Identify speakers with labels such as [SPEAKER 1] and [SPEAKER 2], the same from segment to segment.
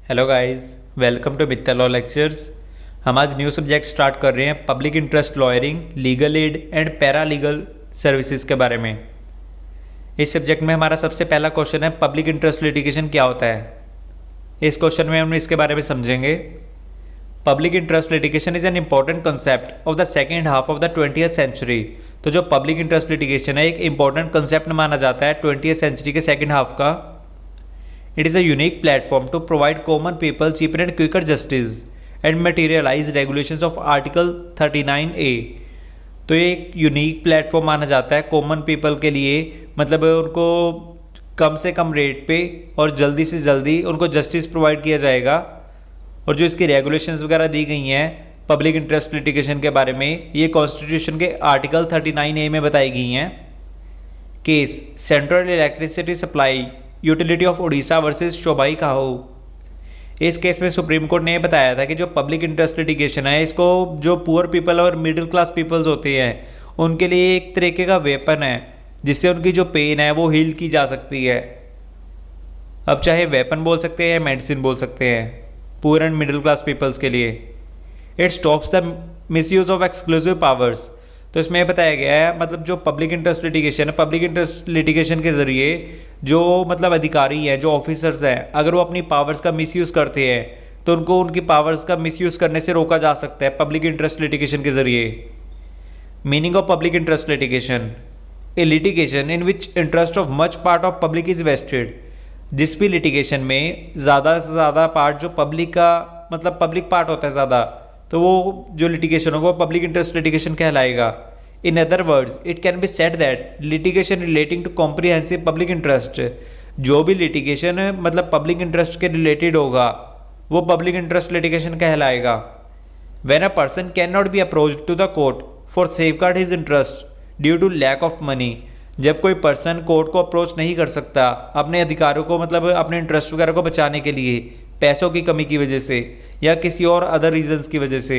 [SPEAKER 1] Hello guys, welcome to Mittal law lectures. हम आज new subject start कर रहे हैं public interest lawyering, legal aid and para legal services के बारे में। इस सब्जेक्ट में हमारा सबसे पहला क्वेश्चन है पब्लिक इंटरेस्ट लिटिगेशन क्या होता है। इस क्वेश्चन में हम इसके बारे में समझेंगे। Public interest litigation is an important concept of the second half of the 20th century. तो जो पब्लिक इंटरेस्ट लिटिगेशन है एक इंपॉर्टेंट कंसेप्ट माना जाता है 20th सेंचुरी के सेकेंड हाफ का। It is a unique platform to provide common people cheaper and quicker justice and materialize regulations of Article 39A। तो ये एक यूनिक प्लेटफॉर्म माना जाता है कॉमन पीपल के लिए, मतलब उनको कम से कम रेट पे और जल्दी से जल्दी उनको जस्टिस प्रोवाइड किया जाएगा। और जो इसकी रेगुलेशंस वगैरह दी गई हैं पब्लिक इंटरेस्ट लिटिगेशन के बारे में, ये कॉन्स्टिट्यूशन के आर्टिकल 39A में बताई गई हैं। Case central electricity supply utility of Orissa versus शोभाई काहो। इस केस में सुप्रीम कोर्ट ने बताया था कि जो पब्लिक इंटरेस्ट लिटिगेशन है इसको जो पुअर पीपल और मिडिल क्लास पीपल्स होते हैं उनके लिए एक तरीके का वेपन है जिससे उनकी जो पेन है वो हील की जा सकती है। अब चाहे वेपन बोल सकते हैं या मेडिसिन बोल सकते हैं poor and middle class peoples के लिए। It stops the misuse of exclusive powers. तो इसमें बताया गया है मतलब जो पब्लिक इंटरेस्ट लिटिगेशन है, पब्लिक इंटरेस्ट लिटिगेशन के ज़रिए जो मतलब अधिकारी हैं, जो ऑफिसर्स हैं, अगर वो अपनी पावर्स का मिसयूज़ करते हैं तो उनको उनकी पावर्स का मिसयूज़ करने से रोका जा सकता है पब्लिक इंटरेस्ट लिटिगेशन के ज़रिए। Meaning of public interest litigation, a litigation in which interest of much part of public is vested. जिस भी लिटिगेशन में ज़्यादा से ज़्यादा पार्ट जो पब्लिक का मतलब पब्लिक पार्ट होता है ज़्यादा, तो वो जो लिटिगेशन होगा वो पब्लिक इंटरेस्ट लिटिगेशन कहलाएगा। In other words it can be said that litigation relating to comprehensive public interest, जो भी लिटिगेशन मतलब पब्लिक इंटरेस्ट के रिलेटेड होगा वो पब्लिक इंटरेस्ट लिटिगेशन कहलाएगा। When a person can not be approached to the court for safeguard his interest due to lack of money. जब कोई person court को अप्रोच नहीं कर सकता अपने अधिकारों को मतलब अपने इंटरेस्ट वगैरह को बचाने के लिए पैसों की कमी की वजह से या किसी और अदर रीजंस की वजह से,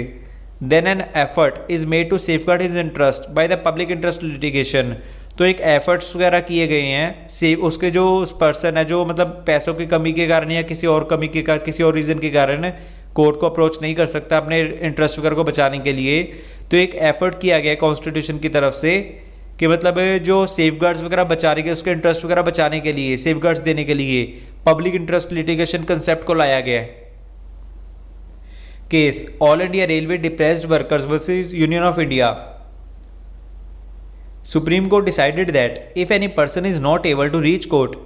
[SPEAKER 1] then an effort is made to safeguard his interest by the public interest litigation. तो एक एफर्ट्स वगैरह किए गए हैं सेव उसके जो उस पर्सन है जो मतलब पैसों की कमी के कारण या किसी और कमी के कारण किसी और रीज़न के कारण कोर्ट को अप्रोच नहीं कर सकता अपने इंटरेस्ट वगैरह को बचाने के लिए, तो एक एफर्ट किया गया कॉन्स्टिट्यूशन की तरफ से कि मतलब जो सेफगार्ड्स वगैरह बचा रही है उसके इंटरेस्ट वगैरह बचाने के लिए, सेफगार्ड्स देने के लिए पब्लिक इंटरेस्ट लिटिगेशन कंसेप्ट को लाया गया है। Case all India railway depressed workers versus union of India. Supreme court decided that if any person is not able to reach court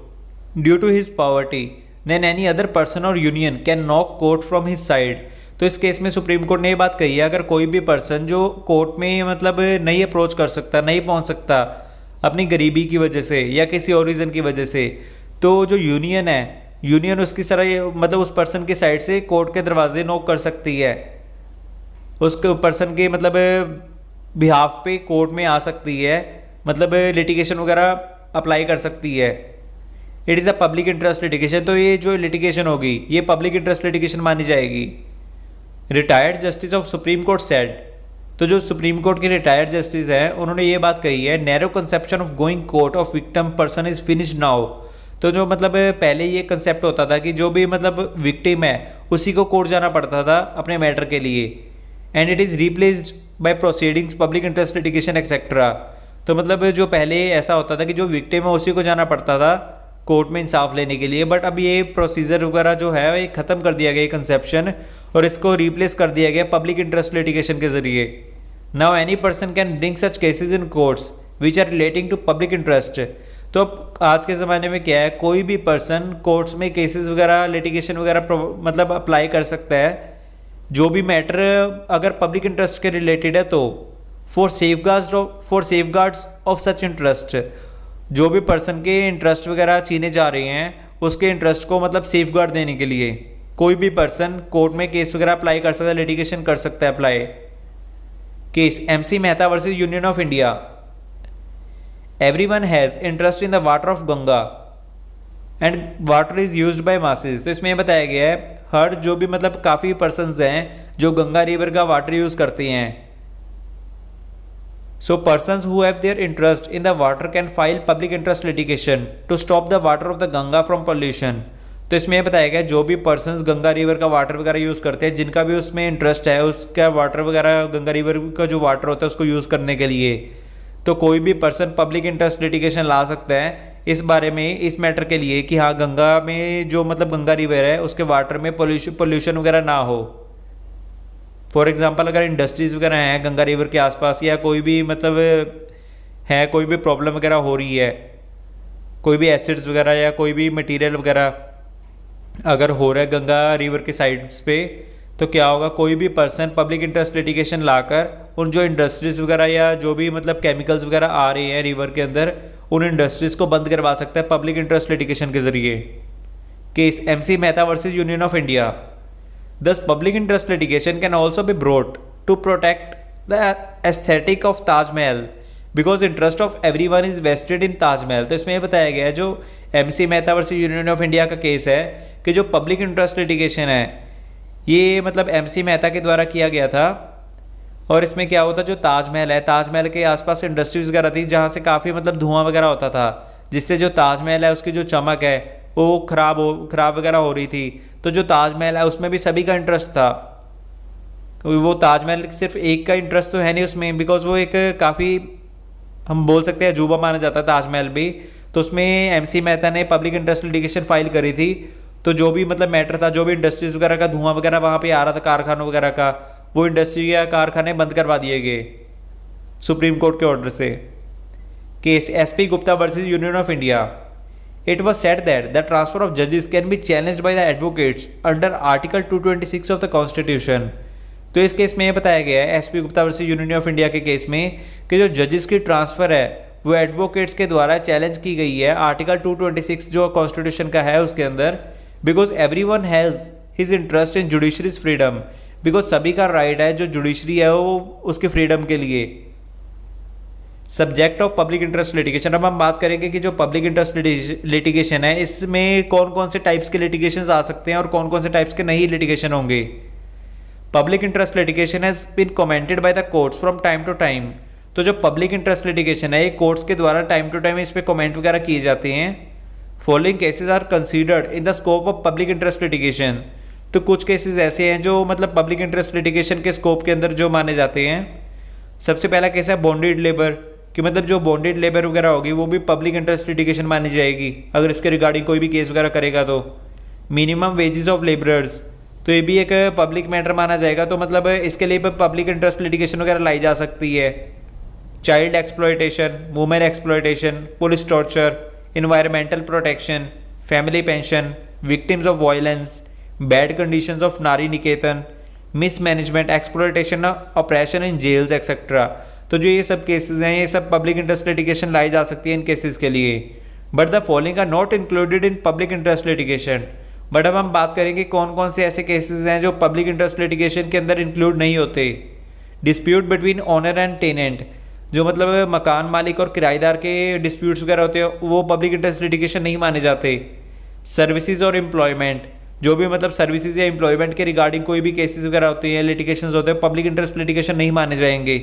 [SPEAKER 1] due to his poverty then any other person और union can knock court from his side. तो इस case में supreme court ने ये बात कही है अगर कोई भी पर्सन जो कोर्ट में मतलब नहीं अप्रोच कर सकता, नहीं पहुंच सकता अपनी गरीबी की वजह से या किसी और रीज़न की वजह से, तो जो यूनियन है यूनियन उसकी तरह मतलब उस पर्सन की साइड से कोर्ट के दरवाजे नॉक कर सकती है, उस पर्सन के मतलब बिहाफ पे कोर्ट में आ सकती है, मतलब लिटिगेशन वगैरह अप्लाई कर सकती है। It is a public interest litigation. तो ये जो लिटिगेशन होगी ये पब्लिक इंटरेस्ट लिटिगेशन मानी जाएगी। Retired justice of supreme court said. तो जो सुप्रीम कोर्ट के रिटायर्ड जस्टिस है उन्होंने ये बात कही है, narrow conception of going court of victim person is finish now. तो जो मतलब पहले ये कंसेप्ट होता था कि जो भी मतलब विक्टिम है उसी को कोर्ट जाना पड़ता था अपने मैटर के लिए, and it is replaced by proceedings public interest litigation etcetera. तो मतलब जो पहले ऐसा होता था कि जो विक्टिम है उसी को जाना पड़ता था कोर्ट में इंसाफ लेने के लिए, बट अब ये प्रोसीजर वगैरह जो है ये ख़त्म कर दिया गया कंसेप्शन और इसको रिप्लेस कर दिया गया पब्लिक इंटरेस्ट लिटिगेशन के जरिए। Now any person can bring such cases in courts which are relating to public interest. तो आज के ज़माने में क्या है, कोई भी पर्सन कोर्ट्स में केसेस वगैरह लिटिगेशन वगैरह मतलब अप्लाई कर सकता है जो भी मैटर अगर पब्लिक इंटरेस्ट के रिलेटेड है, तो for safeguards of such interest, जो भी पर्सन के इंटरेस्ट वगैरह छीने जा रहे हैं उसके इंटरेस्ट को मतलब सेफगार्ड देने के लिए कोई भी पर्सन कोर्ट में केस वगैरह अप्लाई कर सकता है, लिटिगेशन कर सकता है apply. Case MC Mehta versus union of India. Everyone has interest in the water of Ganga and water is used by masses. तो इसमें बताया गया है हर जो भी मतलब काफ़ी पर्सन्स हैं जो गंगा रिवर का वाटर यूज़ करते हैं। So persons who have their interest in the water can file public interest litigation to stop the water of the Ganga from pollution। तो इसमें यह बताया गया जो भी पर्सन्स गंगा रिवर का वाटर वगैरह यूज़ करते हैं, जिनका भी उसमें इंटरेस्ट है, उसका वाटर वगैरह गंगा रिवर का जो वाटर होता है उसको यूज़ करने के लिए, तो कोई भी पर्सन पब्लिक इंटरेस्ट लिटिगेशन ला सकता है इस बारे में, इस मैटर के लिए कि हाँ गंगा में जो मतलब गंगा रिवर है उसके वाटर में पोल्यूशन वगैरह ना हो। फॉर एग्जांपल अगर इंडस्ट्रीज़ वगैरह हैं गंगा रिवर के आसपास, या कोई भी मतलब है कोई भी प्रॉब्लम वगैरह हो रही है, कोई भी एसिड्स वगैरह या कोई भी मटेरियल वगैरह अगर हो रहा है गंगा रिवर के साइड्स पे, तो क्या होगा, कोई भी पर्सन पब्लिक इंटरेस्ट लिटिगेशन लाकर उन जो इंडस्ट्रीज़ वगैरह या जो भी मतलब केमिकल्स वगैरह आ रही हैं रिवर के अंदर, उन इंडस्ट्रीज़ को बंद करवा सकता है पब्लिक इंटरेस्ट लिटिगेशन के जरिए। Case MC Mehta versus union of India. Thus, public interest litigation can also be brought to protect the aesthetic of Taj Mahal because interest of everyone is vested in Taj Mahal। तो इसमें ये बताया गया है जो MC Mehta versus union of India का case है कि जो पब्लिक इंटरेस्ट लिटिगेशन है ये मतलब MC मेहता के द्वारा किया गया था, और इसमें क्या होता जो ताजमहल है, ताजमहल के आसपास इंडस्ट्रीज वगैरह थी जहाँ से काफ़ी मतलब धुआं वगैरह होता था, जिससे जो ताजमहल है उसकी जो चमक है वो खराब वगैरह हो रही थी। तो जो ताजमहल है उसमें भी सभी का इंटरेस्ट था, वो ताजमहल सिर्फ एक का इंटरेस्ट तो है नहीं उसमें, बिकॉज वो एक काफ़ी हम बोल सकते हैं अजूबा माना जाता है ताजमहल भी। तो उसमें MC मेहता ने पब्लिक इंटरेस्ट लिटिगेशन फाइल करी थी, तो जो भी मतलब मैटर था, जो भी इंडस्ट्रीज वगैरह का धुआं वगैरह वहाँ पे आ रहा था कारखानों वगैरह का, वो इंडस्ट्री या कारखाने बंद करवा दिए गए सुप्रीम कोर्ट के ऑर्डर से। Case SP Gupta versus union of India. It was said that the transfer of judges can be challenged by the advocates under Article 226 of the Constitution। तो इस केस में ये बताया गया है SP Gupta versus union of India के case में कि जो जजेस की ट्रांसफ़र है वो एडवोकेट्स के द्वारा चैलेंज की गई है आर्टिकल 226 जो कॉन्स्टिट्यूशन का है उसके अंदर, because everyone has his interest in judiciary's freedom, because सभी का राइट है जो जुडिशरी है वो उसके फ्रीडम के लिए। Subject of public interest litigation. अब हम बात करेंगे कि जो पब्लिक इंटरेस्ट लिटिगेशन है इसमें कौन कौन से टाइप्स के लिटिगेशन आ सकते हैं और कौन कौन से टाइप्स के नहीं लिटिगेशन होंगे। Public interest litigation has been commented by the courts from time to time. तो जो पब्लिक इंटरेस्ट लिटिगेशन है ये कोर्ट्स के द्वारा टाइम टू टाइम इस पर कमेंट वगैरह किए जाते हैं। Following cases are considered in the scope of public interest litigation. तो कुछ केसेस ऐसे हैं जो मतलब पब्लिक इंटरेस्ट लिटिगेशन के स्कोप के अंदर जो माने जाते हैं। सबसे पहला केस है बॉन्डेड लेबर, कि मतलब जो बॉन्डेड लेबर वगैरह होगी वो भी पब्लिक इंटरेस्ट लिटिगेशन मानी जाएगी अगर इसके रिगार्डिंग कोई भी केस वगैरह करेगा तो। मिनिमम वेजेस ऑफ लेबरर्स, तो ये भी एक पब्लिक मैटर माना जाएगा, तो मतलब इसके लिए पब्लिक इंटरेस्ट लिटिगेशन वगैरह लाई जा सकती है। Child exploitation, women exploitation, police torture, environmental protection, family pension, victims of violence, bad conditions of Nari Niketan, mismanagement, exploitation, operation in jails etcetera. तो जो ये सब केसेस हैं ये सब पब्लिक इंटरेस्ट लिटिगेशन लाई जा सकती है इन केसेस के लिए। But the following are not included in public interest litigation. But अब हम बात करेंगे कौन कौन से ऐसे केसेस हैं जो पब्लिक इंटरेस्ट लिटिगेशन के अंदर इंक्लूड नहीं होते। Dispute between owner and tenant, जो मतलब मकान मालिक और किराएदार के डिस्प्यूट्स वगैरह होते हैं वो पब्लिक इंटरेस्ट लिटिगेशन नहीं माने जाते। सर्विसेज और एम्प्लॉयमेंट, जो भी मतलब सर्विसेज या एम्प्लॉयमेंट के रिगार्डिंग कोई भी केसेस वगैरह होते हैं, लिटिगेशन होते हैं, पब्लिक इंटरेस्ट लिटिगेशन नहीं माने जाएंगे।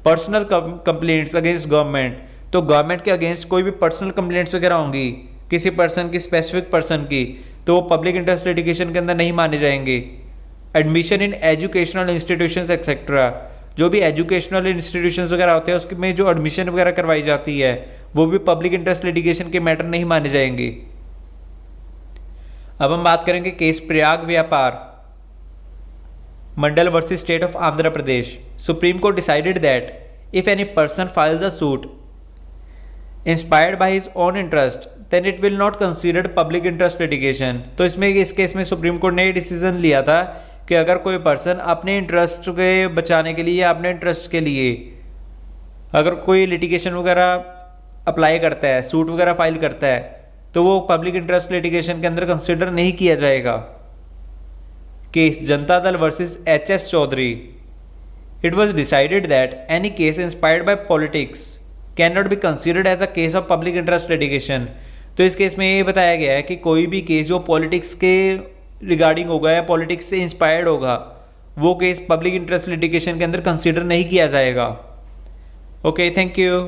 [SPEAKER 1] पर्सनल कंप्लेंट्स अगेंस्ट गवर्नमेंट, तो गवर्नमेंट के अगेंस्ट कोई भी पर्सनल कंप्लेंट्स वगैरह होंगी किसी पर्सन की, स्पेसिफिक पर्सन की, तो वो पब्लिक इंटरेस्ट लिटिगेशन के अंदर नहीं माने जाएंगे। Admission in educational institutions etcetera, जो भी एजुकेशनल इंस्टीट्यूशंस वगैरह होते हैं उसमें जो एडमिशन वगैरह करवाई जाती है वो भी पब्लिक इंटरेस्ट लिटिगेशन के मैटर नहीं माने जाएंगे। अब हम बात करेंगे case Prayag Vyapar Mandal versus state of Andhra Pradesh. Supreme court decided that if any person files a suit inspired by his own interest then it will not considered public interest litigation. तो इसमें इस केस में सुप्रीम कोर्ट ने डिसीजन लिया था कि अगर कोई पर्सन अपने इंटरेस्ट के बचाने के लिए या अपने इंटरेस्ट के लिए अगर कोई लिटिगेशन वगैरह अप्लाई करता है, सूट वगैरह फाइल करता है, तो वो पब्लिक इंटरेस्ट लिटिगेशन के अंदर कंसिडर नहीं किया जाएगा। Case Janata Dal versus HS Chaudhary. It was decided that any case inspired by politics can not be considered as a case of public interest litigation. तो इस केस में ये बताया गया है कि कोई भी केस जो पॉलिटिक्स के रिगार्डिंग होगा या पॉलिटिक्स से इंस्पायर्ड होगा वो केस पब्लिक इंटरेस्ट लिटिगेशन के अंदर कंसिडर नहीं किया जाएगा। Okay, thank you.